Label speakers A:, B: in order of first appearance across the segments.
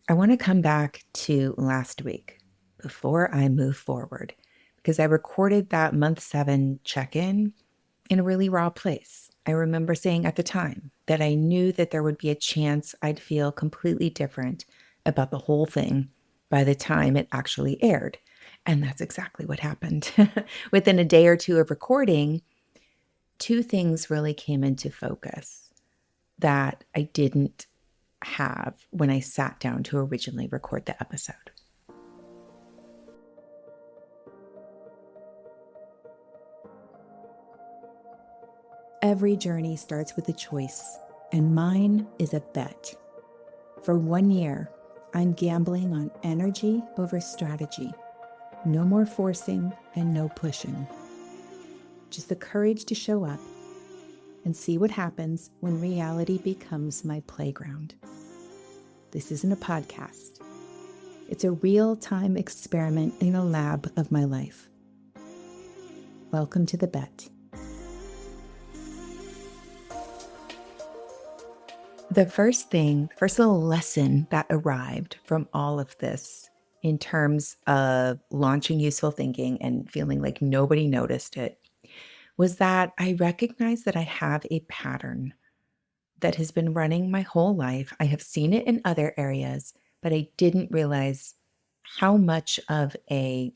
A: I want to come back to last week before I move forward because I recorded that month 7 check in a really raw place. I remember saying at the time that I knew that there would be a chance I'd feel completely different about the whole thing by the time it actually aired. And that's exactly what happened. Within a day or two of recording, two things really came into focus that I didn't have when I sat down to originally record the episode. Every journey starts with a choice, and mine is a bet. For 1 year, I'm gambling on energy over strategy. No more forcing and no pushing. Just the courage to show up and see what happens when reality becomes my playground. This isn't a podcast. It's a real-time experiment in a lab of my life. Welcome to the bet. The first little lesson that arrived from all of this in terms of launching useful thinking and feeling like nobody noticed it was that I recognized that I have a pattern that has been running my whole life. I have seen it in other areas, but I didn't realize how much of a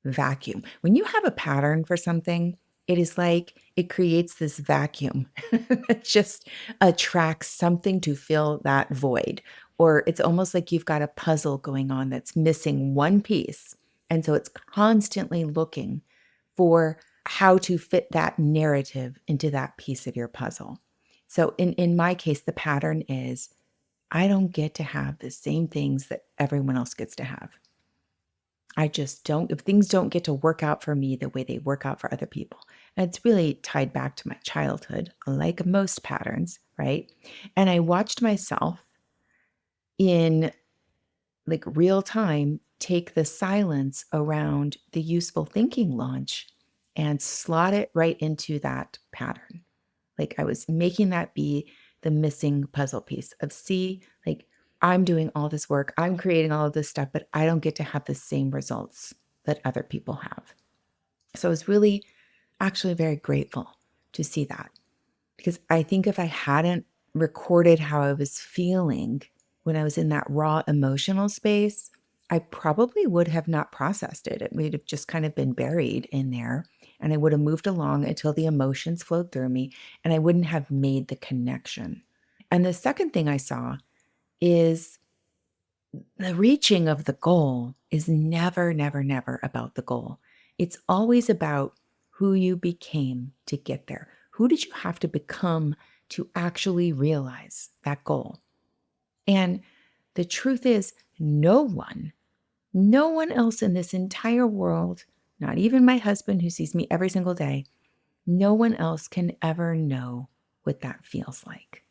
A: vacuum. When you have a pattern for something, it is like it creates this vacuum. It just attracts something to fill that void. Or it's almost like you've got a puzzle going on that's missing one piece. And so it's constantly looking for how to fit that narrative into that piece of your puzzle. So in my case, the pattern is I don't get to have the same things that everyone else gets to have. I just don't, if things don't get to work out for me the way they work out for other people. And it's really tied back to my childhood, like most patterns, right? And I watched myself in like real time take the silence around the useful thinking launch and slot it right into that pattern. Like I was making that be the missing puzzle piece of see, like I'm doing all this work, I'm creating all of this stuff, but I don't get to have the same results that other people have. So I was really actually very grateful to see that because I think if I hadn't recorded how I was feeling when I was in that raw emotional space, I probably would have not processed it. It would have just kind of been buried in there. And I would have moved along until the emotions flowed through me and I wouldn't have made the connection. And the second thing I saw is the reaching of the goal is never, never, never about the goal. It's always about who you became to get there. Who did you have to become to actually realize that goal? And the truth is, no one else in this entire world, not even my husband who sees me every single day, no one else can ever know what that feels like.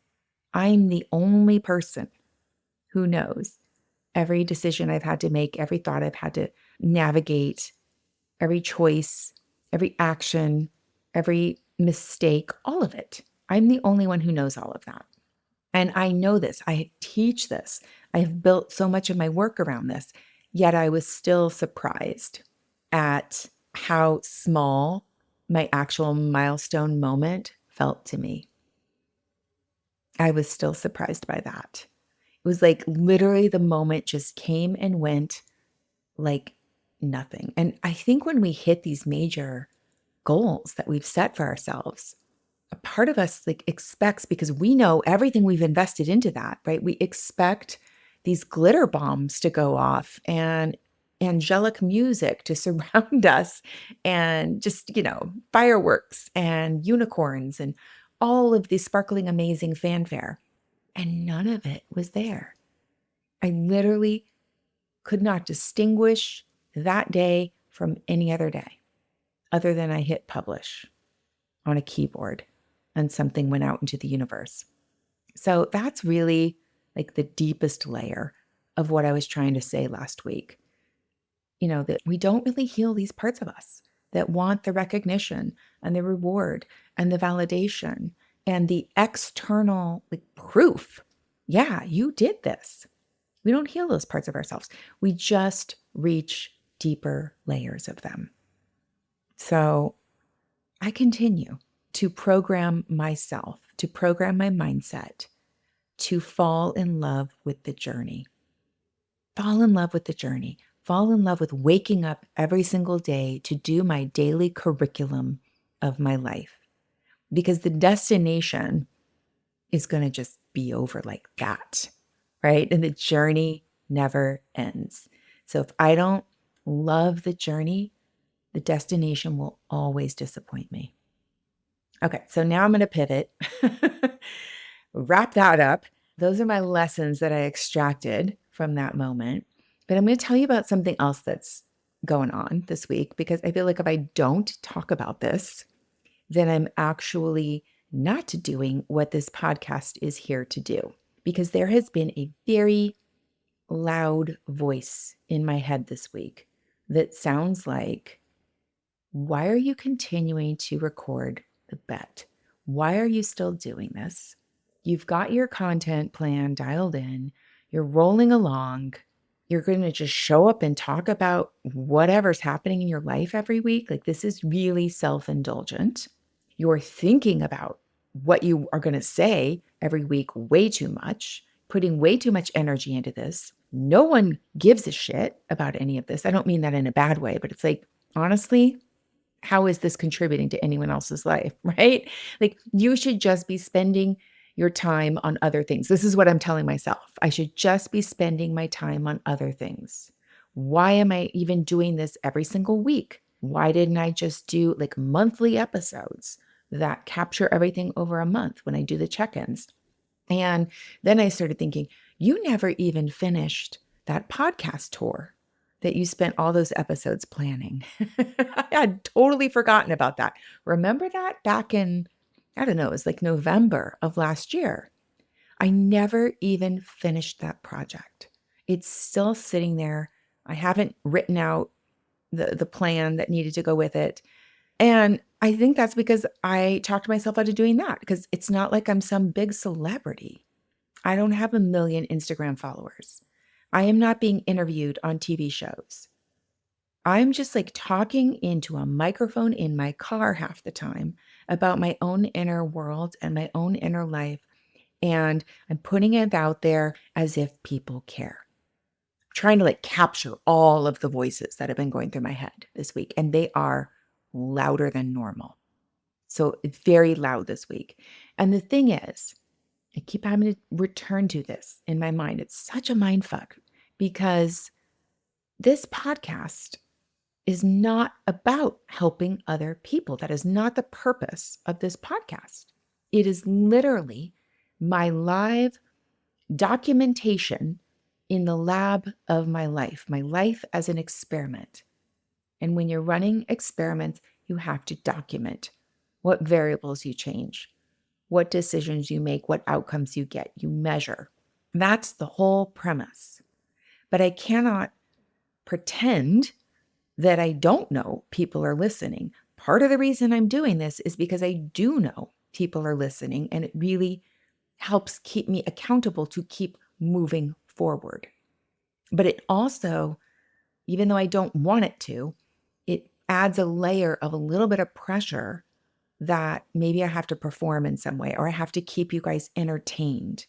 A: I'm the only person who knows every decision I've had to make, every thought I've had to navigate, every choice, every action, every mistake, all of it. I'm the only one who knows all of that. And I know this. I teach this. I have built so much of my work around this. Yet I was still surprised at how small my actual milestone moment felt to me. I was still surprised by that. It was like literally the moment just came and went like nothing. And I think when we hit these major goals that we've set for ourselves, a part of us like expects, because we know everything we've invested into that, right? We expect these glitter bombs to go off and angelic music to surround us and just, fireworks and unicorns and all of the sparkling, amazing fanfare. And none of it was there. I literally could not distinguish that day from any other day, other than I hit publish on a keyboard and something went out into the universe. So that's really like the deepest layer of what I was trying to say last week. That we don't really heal these parts of us that want the recognition and the reward and the validation and the external like proof. Yeah, you did this. We don't heal those parts of ourselves. We just reach deeper layers of them. So I continue to program myself, to program my mindset, to fall in love with the journey. Fall in love with the journey. Fall in love with waking up every single day to do my daily curriculum of my life. Because the destination is going to just be over like that, right? And the journey never ends. So if I don't love the journey, the destination will always disappoint me. Okay, so now I'm going to pivot, wrap that up. Those are my lessons that I extracted from that moment. But I'm going to tell you about something else that's going on this week, because I feel like if I don't talk about this, then I'm actually not doing what this podcast is here to do. Because there has been a very loud voice in my head this week that sounds like, why are you continuing to record the bet? Why are you still doing this? You've got your content plan dialed in. You're rolling along. You're going to just show up and talk about whatever's happening in your life every week. Like, this is really self-indulgent. You're thinking about what you are going to say every week way too much, putting way too much energy into this. No one gives a shit about any of this. I don't mean that in a bad way, but it's like, honestly, how is this contributing to anyone else's life, right? Like, you should just be spending your time on other things. This is what I'm telling myself. I should just be spending my time on other things. Why am I even doing this every single week? Why didn't I just do like monthly episodes that capture everything over a month when I do the check-ins? And then I started thinking, you never even finished that podcast tour that you spent all those episodes planning. I had totally forgotten about that. Remember that back in, I don't know, it was like November of last year. I never even finished that project. It's still sitting there. I haven't written out the plan that needed to go with it. And I think that's because I talked myself out of doing that, because it's not like I'm some big celebrity. I don't have a million Instagram followers. I am not being interviewed on TV shows. I'm just like talking into a microphone in my car half the time about my own inner world and my own inner life. And I'm putting it out there as if people care. Trying to like capture all of the voices that have been going through my head this week. And they are louder than normal. So it's very loud this week. And the thing is, I keep having to return to this in my mind. It's such a mind fuck, because this podcast is not about helping other people. That is not the purpose of this podcast. It is literally my live documentation in the lab of my life as an experiment. And when you're running experiments, you have to document what variables you change, what decisions you make, what outcomes you get. You measure. That's the whole premise. But I cannot pretend that I don't know people are listening. Part of the reason I'm doing this is because I do know people are listening, and it really helps keep me accountable to keep moving forward. But it also, even though I don't want it to, it adds a layer of a little bit of pressure that maybe I have to perform in some way, or I have to keep you guys entertained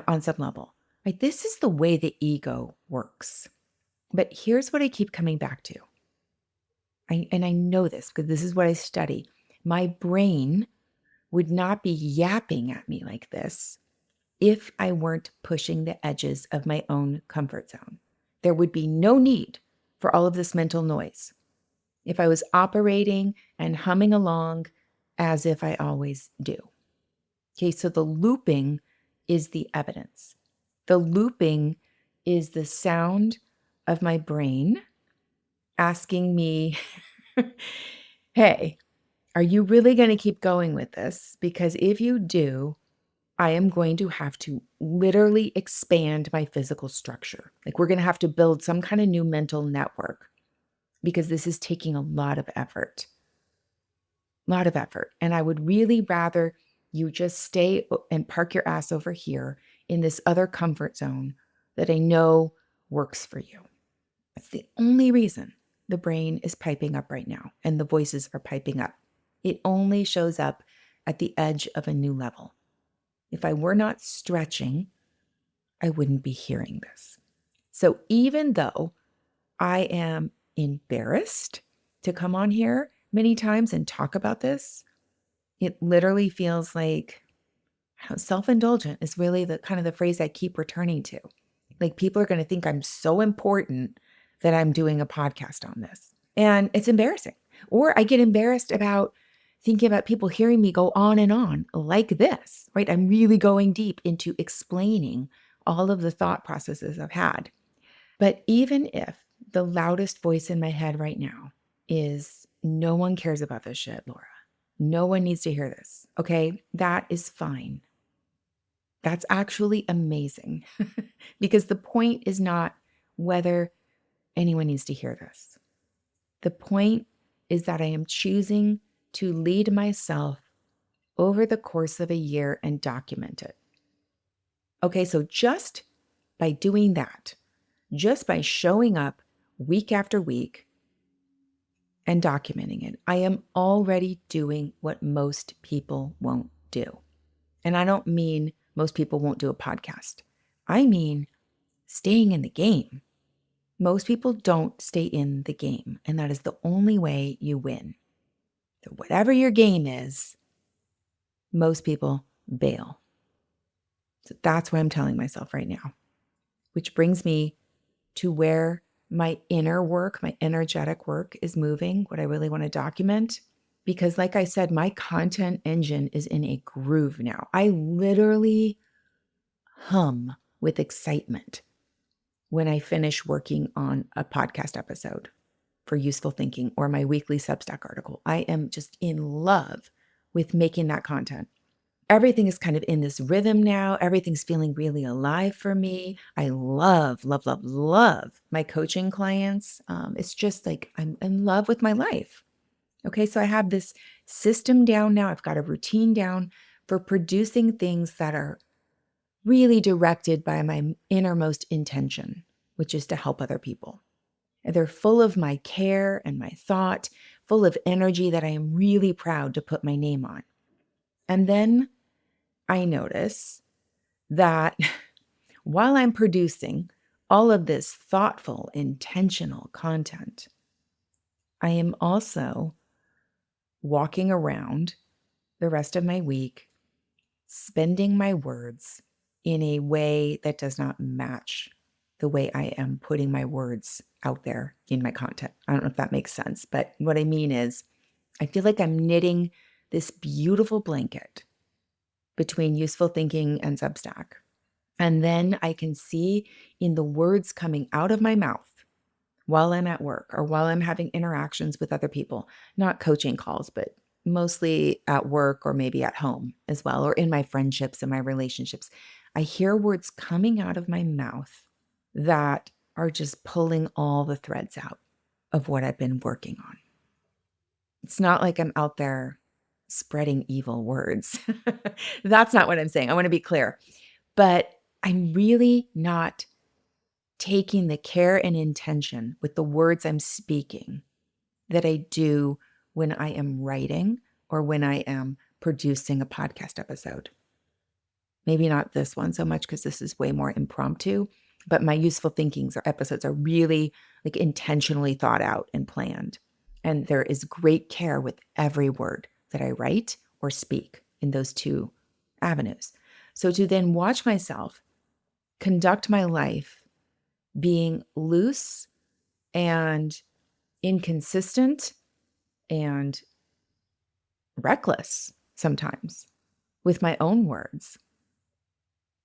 A: on some level. Right? This is the way the ego works. But here's what I keep coming back to. And I know this because this is what I study. My brain would not be yapping at me like this if I weren't pushing the edges of my own comfort zone. There would be no need for all of this mental noise if I was operating and humming along as if I always do. Okay, so the looping is the evidence. The looping is the sound of my brain asking me, hey, are you really going to keep going with this? Because if you do, I am going to have to literally expand my physical structure. Like, we're going to have to build some kind of new mental network, because this is taking a lot of effort. And I would really rather you just stay and park your ass over here in this other comfort zone that I know works for you. That's the only reason the brain is piping up right now and the voices are piping up. It only shows up at the edge of a new level. If I were not stretching, I wouldn't be hearing this. So even though I am embarrassed to come on here many times and talk about this, it literally feels like self-indulgent is really the kind of the phrase I keep returning to. Like people are going to think I'm so important that I'm doing a podcast on this. And it's embarrassing. Or I get embarrassed about thinking about people hearing me go on and on like this, right? I'm really going deep into explaining all of the thought processes I've had. But even if the loudest voice in my head right now is, no one cares about this shit, Laura. No one needs to hear this. Okay, that is fine. That's actually amazing because the point is not whether anyone needs to hear this. The point is that I am choosing to lead myself over the course of a year and document it. Okay, so just by doing that, just by showing up week after week and documenting it, I am already doing what most people won't do. And I don't mean most people won't do a podcast. I mean staying in the game. Most people don't stay in the game, and that is the only way you win. So whatever your game is, most people bail. So that's what I'm telling myself right now, which brings me to where my inner work, my energetic work is moving, what I really want to document. Because like I said, my content engine is in a groove now. I literally hum with excitement when I finish working on a podcast episode for Useful Thinking or my weekly Substack article. I am just in love with making that content. Everything is kind of in this rhythm now. Everything's feeling really alive for me. I love, love, love, love my coaching clients. It's just like I'm in love with my life. Okay, so I have this system down now. I've got a routine down for producing things that are really directed by my innermost intention, which is to help other people. And they're full of my care and my thought, full of energy that I am really proud to put my name on. And then I notice that while I'm producing all of this thoughtful, intentional content, I am also walking around the rest of my week, spending my words in a way that does not match the way I am putting my words out there in my content. I don't know if that makes sense, but what I mean is I feel like I'm knitting this beautiful blanket between Useful Thinking and Substack. And then I can see in the words coming out of my mouth while I'm at work or while I'm having interactions with other people, not coaching calls, but mostly at work or maybe at home as well, or in my friendships and my relationships. I hear words coming out of my mouth that are just pulling all the threads out of what I've been working on. It's not like I'm out there spreading evil words. That's not what I'm saying. I want to be clear. But I'm really not taking the care and intention with the words I'm speaking that I do when I am writing or when I am producing a podcast episode. Maybe not this one so much because this is way more impromptu, but my Useful Thinkings or episodes are really like intentionally thought out and planned. And there is great care with every word that I write or speak in those two avenues. So to then watch myself conduct my life being loose and inconsistent and reckless sometimes with my own words.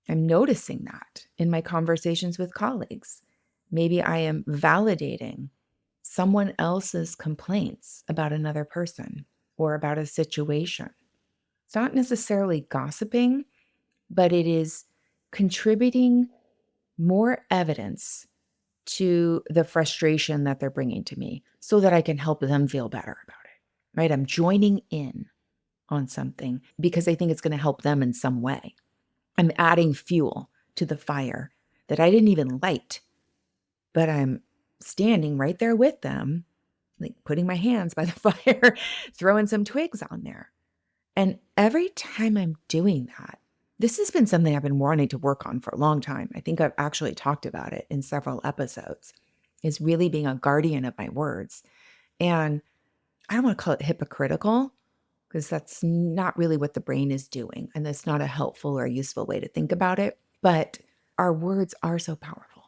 A: I'm noticing that in my conversations with colleagues. Maybe I am validating someone else's complaints about another person or about a situation. It's not necessarily gossiping, but it is contributing more evidence to the frustration that they're bringing to me so that I can help them feel better about it, right? I'm joining in on something because I think it's going to help them in some way. I'm adding fuel to the fire that I didn't even light, but I'm standing right there with them, like putting my hands by the fire, throwing some twigs on there. And every time I'm doing that, this has been something I've been wanting to work on for a long time. I think I've actually talked about it in several episodes, is really being a guardian of my words. And I don't want to call it hypocritical because that's not really what the brain is doing. And that's not a helpful or useful way to think about it. But our words are so powerful.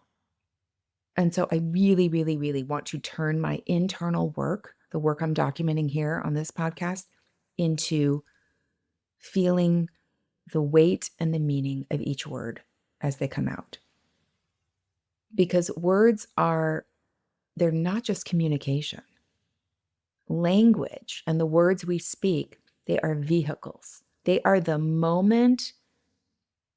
A: And so I really, really, really want to turn my internal work, the work I'm documenting here on this podcast, into feeling the weight and the meaning of each word as they come out. Because words they're not just communication. Language and the words we speak, they are vehicles. They are the moment,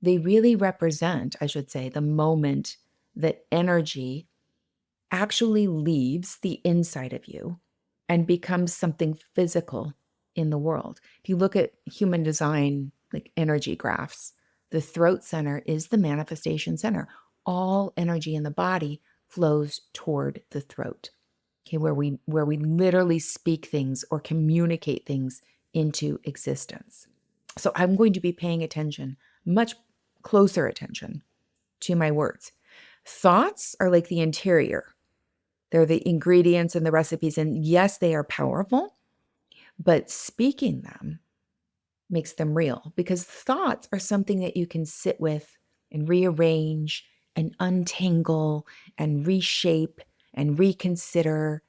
A: they really represent, I should say, the moment that energy actually leaves the inside of you and becomes something physical in the world. If you look at human design, like energy graphs, the throat center is the manifestation center. All energy in the body flows toward the throat. Okay, where we literally speak things or communicate things into existence. So I'm going to be paying attention, much closer attention to my words. Thoughts are like the interior. They're the ingredients and the recipes. And yes, they are powerful, but speaking them makes them real, because thoughts are something that you can sit with and rearrange and untangle and reshape and reconsider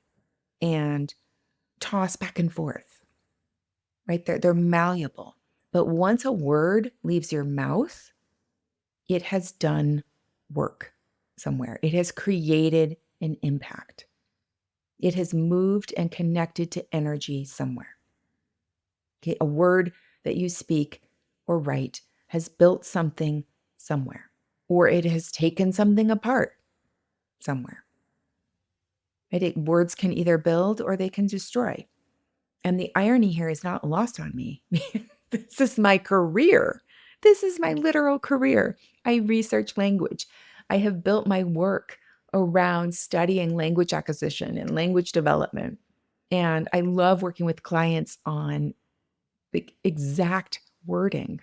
A: and toss back and forth, right? They're malleable. But once a word leaves your mouth, it has done work somewhere. It has created an impact. It has moved and connected to energy somewhere. Okay, a word that you speak or write has built something somewhere, or it has taken something apart somewhere. Right? Words can either build or they can destroy. And the irony here is not lost on me. This is my career. This is my literal career. I research language. I have built my work around studying language acquisition and language development. And I love working with clients on the exact wording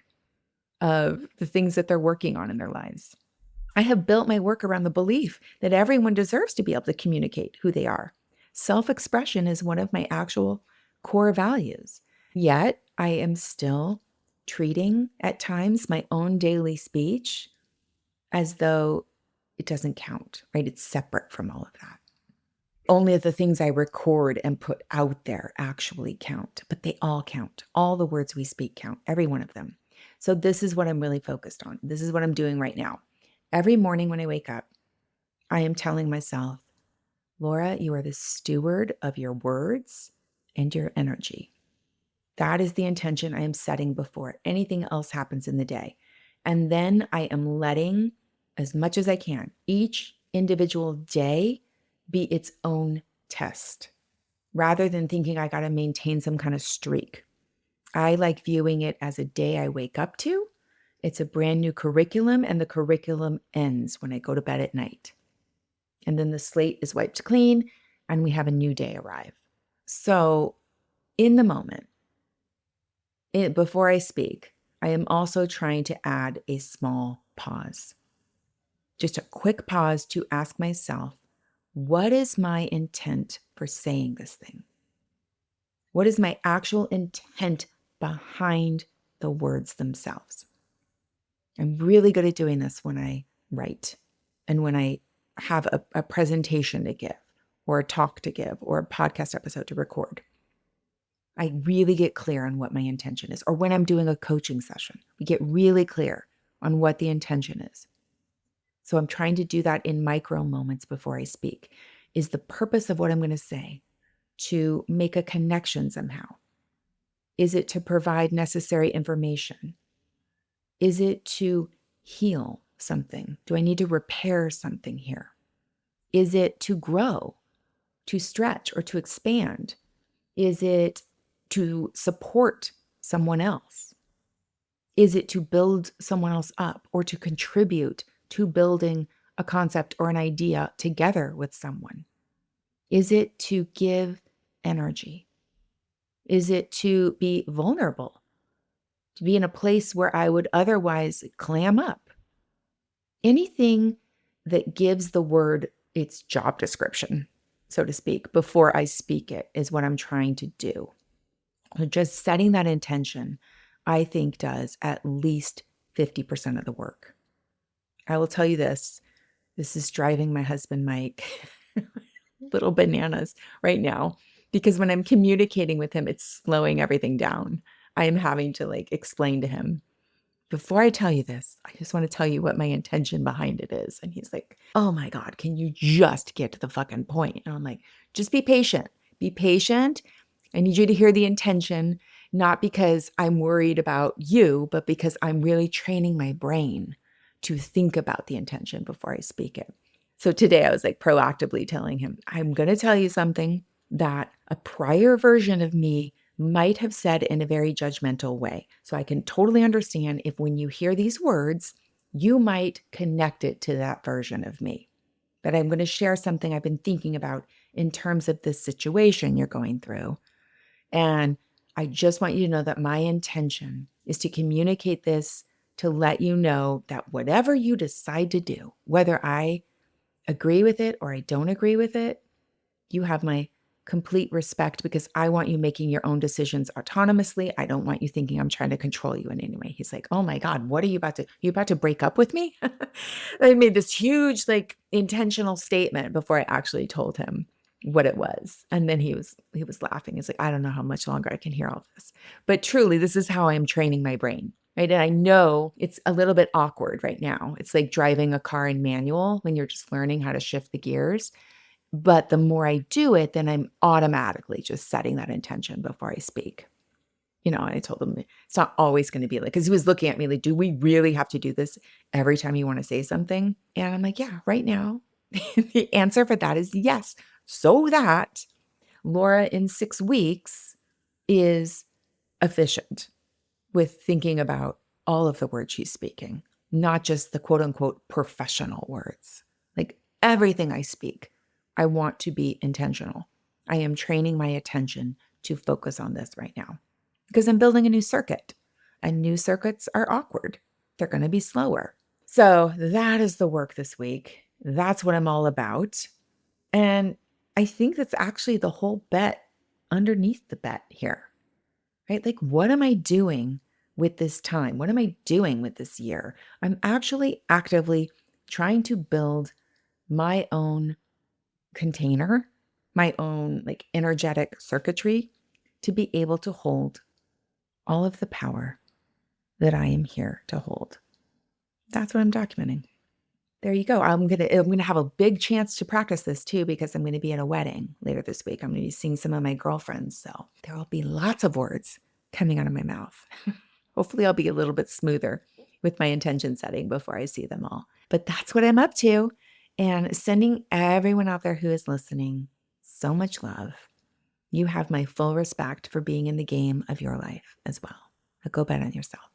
A: of the things that they're working on in their lives. I have built my work around the belief that everyone deserves to be able to communicate who they are. Self-expression is one of my actual core values. Yet I am still treating at times my own daily speech as though it doesn't count, right? It's separate from all of that. Only the things I record and put out there actually count, but they all count. All the words we speak count, every one of them. So this is what I'm really focused on. This is what I'm doing right now. Every morning when I wake up, I am telling myself, Laura, you are the steward of your words and your energy. That is the intention I am setting before anything else happens in the day. And then I am letting, as much as I can, each individual day be its own test, rather than thinking I got to maintain some kind of streak. I like viewing it as a day I wake up to. It's a brand new curriculum, and the curriculum ends when I go to bed at night. And then the slate is wiped clean, and we have a new day arrive. So in the moment, before I speak, I am also trying to add a small pause. Just a quick pause to ask myself, what is my intent for saying this thing? What is my actual intent behind the words themselves? I'm really good at doing this when I write and when I have a presentation to give or a talk to give or a podcast episode to record. I really get clear on what my intention is. Or when I'm doing a coaching session, we get really clear on what the intention is. So I'm trying to do that in micro moments before I speak. Is the purpose of what I'm going to say to make a connection somehow? Is it to provide necessary information? Is it to heal something? Do I need to repair something here? Is it to grow, to stretch, or to expand? Is it to support someone else? Is it to build someone else up or to contribute to building a concept or an idea together with someone? Is it to give energy? Is it to be vulnerable? To be in a place where I would otherwise clam up? Anything that gives the word its job description, so to speak, before I speak it is what I'm trying to do. So just setting that intention, I think, does at least 50% of the work. I will tell you this is driving my husband, Mike, little bananas right now, because when I'm communicating with him, it's slowing everything down. I am having to explain to him, before I tell you this, I just want to tell you what my intention behind it is. And he's like, oh my God, can you just get to the fucking point? And I'm like, just be patient. Be patient. I need you to hear the intention, not because I'm worried about you, but because I'm really training my brain to think about the intention before I speak it. So today I was proactively telling him, I'm going to tell you something that a prior version of me might have said in a very judgmental way. So I can totally understand if when you hear these words, you might connect it to that version of me. But I'm going to share something I've been thinking about in terms of this situation you're going through. And I just want you to know that my intention is to communicate this to let you know that whatever you decide to do, whether I agree with it or I don't agree with it, you have my complete respect because I want you making your own decisions autonomously. I don't want you thinking I'm trying to control you in any way. He's like, oh my God, what are you about to break up with me? I made this huge, intentional statement before I actually told him what it was. And then he was laughing. He's like, I don't know how much longer I can hear all this. But truly, this is how I'm training my brain. Right. And I know it's a little bit awkward right now. It's like driving a car in manual when you're just learning how to shift the gears. But the more I do it, then I'm automatically just setting that intention before I speak. And I told him it's not always going to be because he was looking at me like, do we really have to do this every time you want to say something? And I'm like, yeah, right now, the answer for that is yes. So that Laura in 6 weeks is efficient with thinking about all of the words she's speaking, not just the quote unquote professional words. Like everything I speak, I want to be intentional. I am training my attention to focus on this right now because I'm building a new circuit, and new circuits are awkward. They're going to be slower. So that is the work this week. That's what I'm all about. And I think that's actually the whole bet underneath the bet here, right? Like, what am I doing with this time? What am I doing with this year? I'm actually actively trying to build my own container, my own energetic circuitry to be able to hold all of the power that I am here to hold. That's what I'm documenting. There you go. I'm gonna have a big chance to practice this too because I'm gonna be at a wedding later this week. I'm gonna be seeing some of my girlfriends, so there will be lots of words coming out of my mouth. Hopefully, I'll be a little bit smoother with my intention setting before I see them all. But that's what I'm up to, and sending everyone out there who is listening so much love. You have my full respect for being in the game of your life as well. Now go bet on yourself.